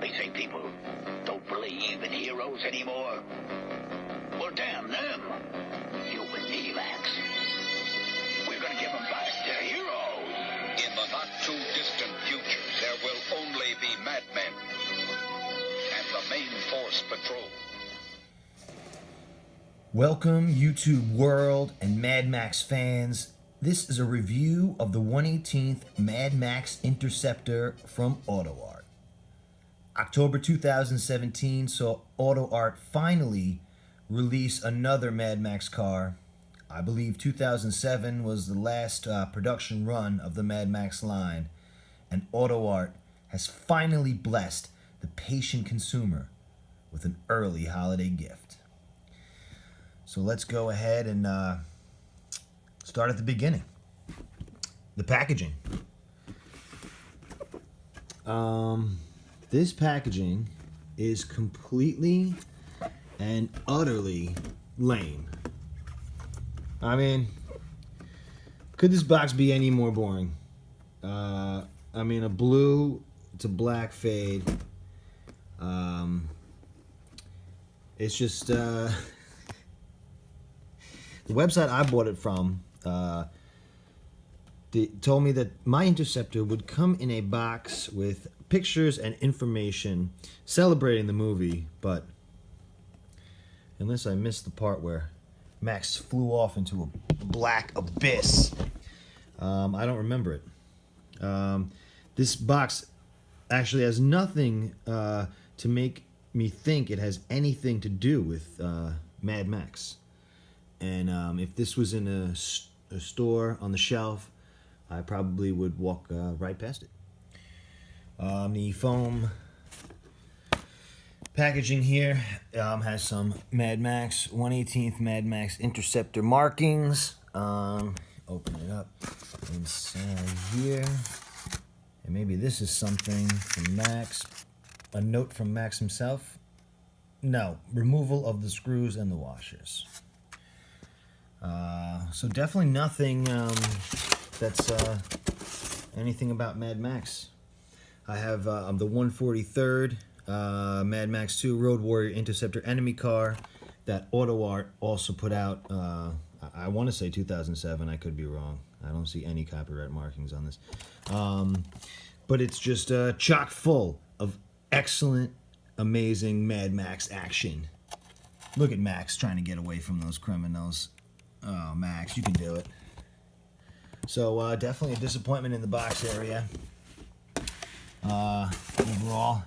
They say people don't believe in heroes anymore. Well, damn them. Human Emacs. We're gonna give them back their heroes. In the not-too-distant future, there will only be madmen and the main force patrol. Welcome, YouTube world and Mad Max fans. This is a review of the 118th Mad Max Interceptor from AutoArt. October 2017 saw AutoArt finally release another Mad Max car. I believe 2007 was the last production run of the Mad Max line, and AutoArt has finally blessed the patient consumer with an early holiday gift. So let's go ahead and start at the beginning. The packaging. This packaging is completely and utterly lame. I mean, could this box be any more boring? I mean, a blue to black fade. It's just the website I bought it from they told me that my Interceptor would come in a box with pictures and information celebrating the movie, but unless I missed the part where Max flew off into a black abyss, I don't remember it. This box actually has nothing to make me think it has anything to do with Mad Max. And if this was in a store on the shelf, I probably would walk right past it. The foam packaging here has some Mad Max 118th Mad Max Interceptor markings. Open it up inside here. And maybe this is something from Max. A note from Max himself. No, removal of the screws and the washers. So definitely nothing that's anything about Mad Max. I have the 143rd Mad Max 2 Road Warrior Interceptor enemy car that AutoArt also put out, I want to say 2007, I could be wrong. I don't see any copyright markings on this. But it's just chock full of excellent, amazing Mad Max action. Look at Max trying to get away from those criminals. Oh, Max, you can do it. So definitely a disappointment in the box area. Overall,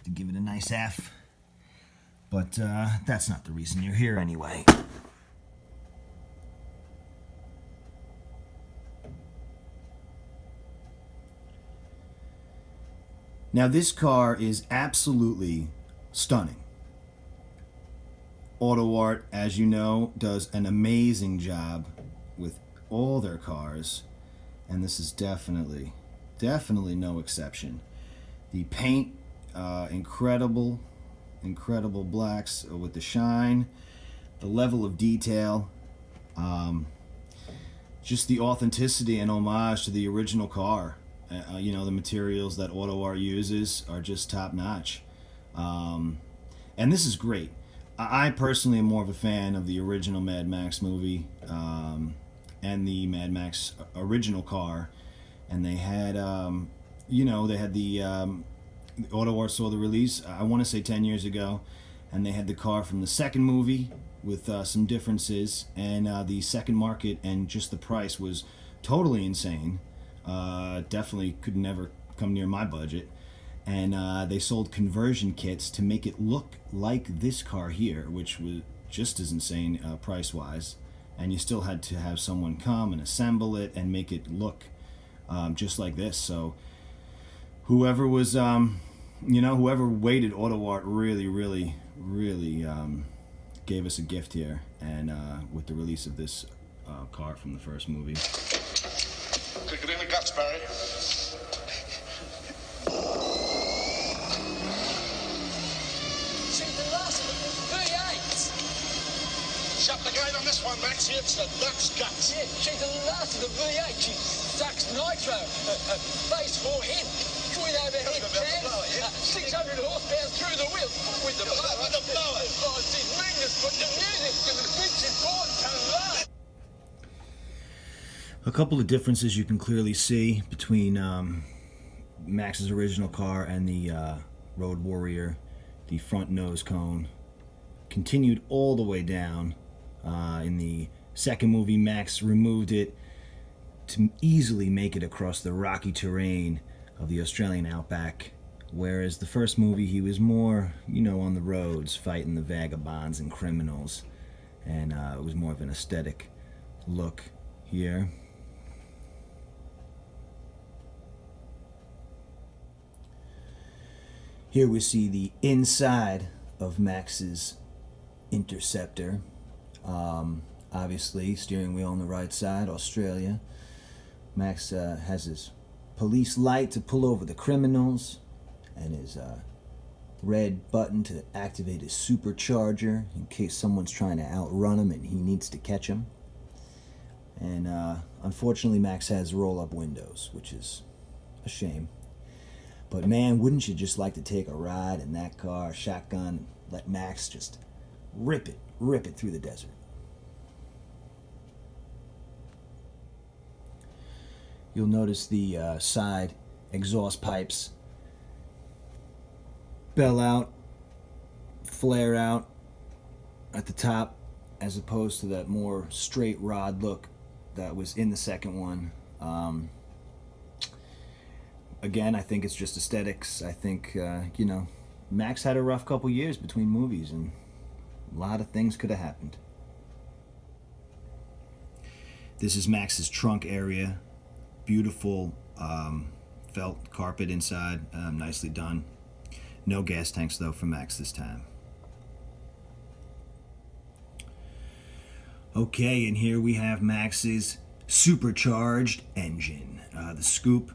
to give it a nice F. But that's not the reason you're here anyway. Now this car is absolutely stunning. AutoArt, as you know, does an amazing job with all their cars, and this is definitely no exception. The paint, incredible blacks with the shine, the level of detail, just the authenticity and homage to the original car. You know, the materials that AutoArt uses are just top notch, and this is great. I personally am more of a fan of the original Mad Max movie and the Mad Max original car. And they had, you know, they had the AutoArt saw the release, I want to say 10 years ago. And they had the car from the second movie with some differences. And the second market and just the price was totally insane. Definitely could never come near my budget. And they sold conversion kits to make it look like this car here, which was just as insane price-wise. And you still had to have someone come and assemble it and make it look just like this. So whoever was, you know, whoever waited, AutoArt really gave us a gift here. And with the release of this car from the first movie. Kick it in the guts, Barry. Shut the gate on this one, Max. It's the duck's guts. Yeah, she's the last of the V8. She sucks nitro. Base 4 head. without a head, Sam. 600 horsepower through the wheel. With the blower. With the blower. Oh, it's tremendous, but the music's going to fix it for tonight. A couple of differences you can clearly see between Max's original car and the Road Warrior. The front nose cone continued all the way down. In the second movie, Max removed it to easily make it across the rocky terrain of the Australian outback, whereas the first movie he was more, on the roads fighting the vagabonds and criminals, and it was more of an aesthetic look here. Here we see the inside of Max's Interceptor. Obviously, steering wheel on the right side, Australia. Max has his police light to pull over the criminals, and his red button to activate his supercharger in case someone's trying to outrun him and he needs to catch him. And unfortunately, Max has roll-up windows, which is a shame. But man, wouldn't you just like to take a ride in that car, shotgun, and let Max just rip it through the desert? You'll notice the side exhaust pipes bell out, flare out at the top, as opposed to that more straight rod look that was in the second one. Again, I think it's just aesthetics. I think, Max had a rough couple years between movies, and a lot of things could have happened. This is Max's trunk area. Beautiful felt carpet inside, nicely done. No gas tanks, though, for Max this time. Okay, and here we have Max's supercharged engine, the Scoop.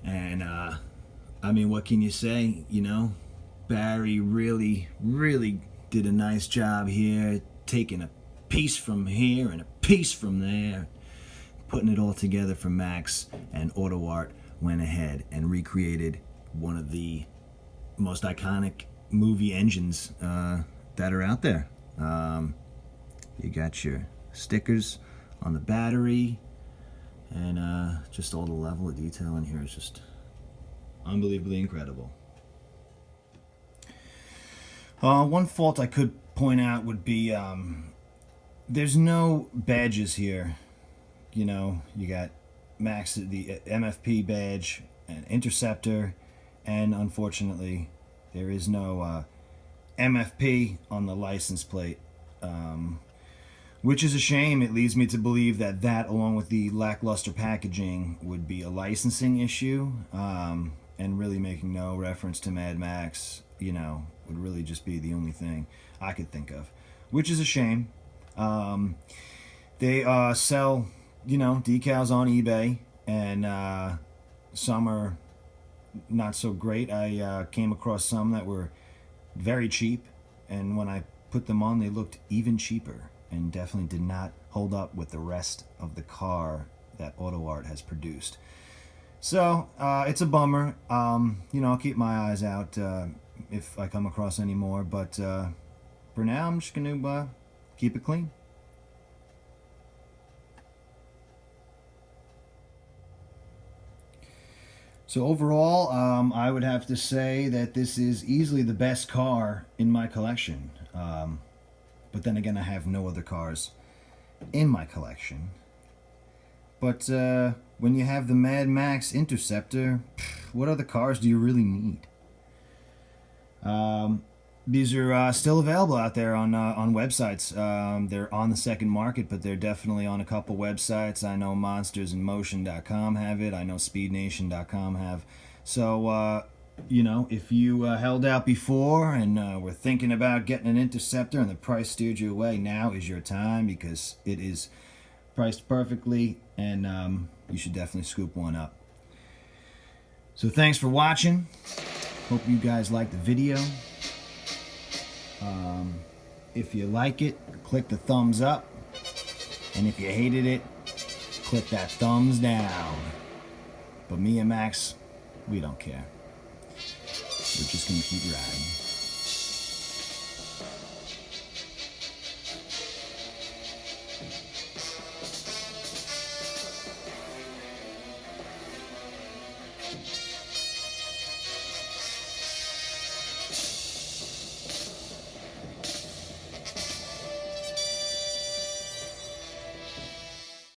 And, what can you say? Barry really did a nice job here, taking a piece from here and a piece from there, putting it all together for Max, and AutoArt went ahead and recreated one of the most iconic movie engines that are out there. You got your stickers on the battery, and just all the level of detail in here is just unbelievably incredible. One fault I could point out would be there's no badges here. You got Max, the MFP badge, and Interceptor, and unfortunately there is no MFP on the license plate, which is a shame. It leads me to believe that along with the lackluster packaging would be a licensing issue, and really making no reference to Mad Max, would really just be the only thing I could think of, which is a shame. They sell decals on eBay, and some are not so great. I came across some that were very cheap, and when I put them on, they looked even cheaper, and definitely did not hold up with the rest of the car that AutoArt has produced. So it's a bummer. I'll keep my eyes out if I come across any more, but for now I'm just going to keep it clean. So overall, I would have to say that this is easily the best car in my collection. But then again, I have no other cars in my collection. But when you have the Mad Max Interceptor, what other cars do you really need? These are still available out there on websites. They're on the second market, but they're definitely on a couple websites. I know monstersinmotion.com have it. I know speednation.com have. So, if you held out before and were thinking about getting an Interceptor and the price steered you away, now is your time, because it is priced perfectly, and you should definitely scoop one up. So thanks for watching. Hope you guys liked the video. If you like it, click the thumbs up, and if you hated it, click that thumbs down. But me and Max We don't care. We're just gonna keep riding.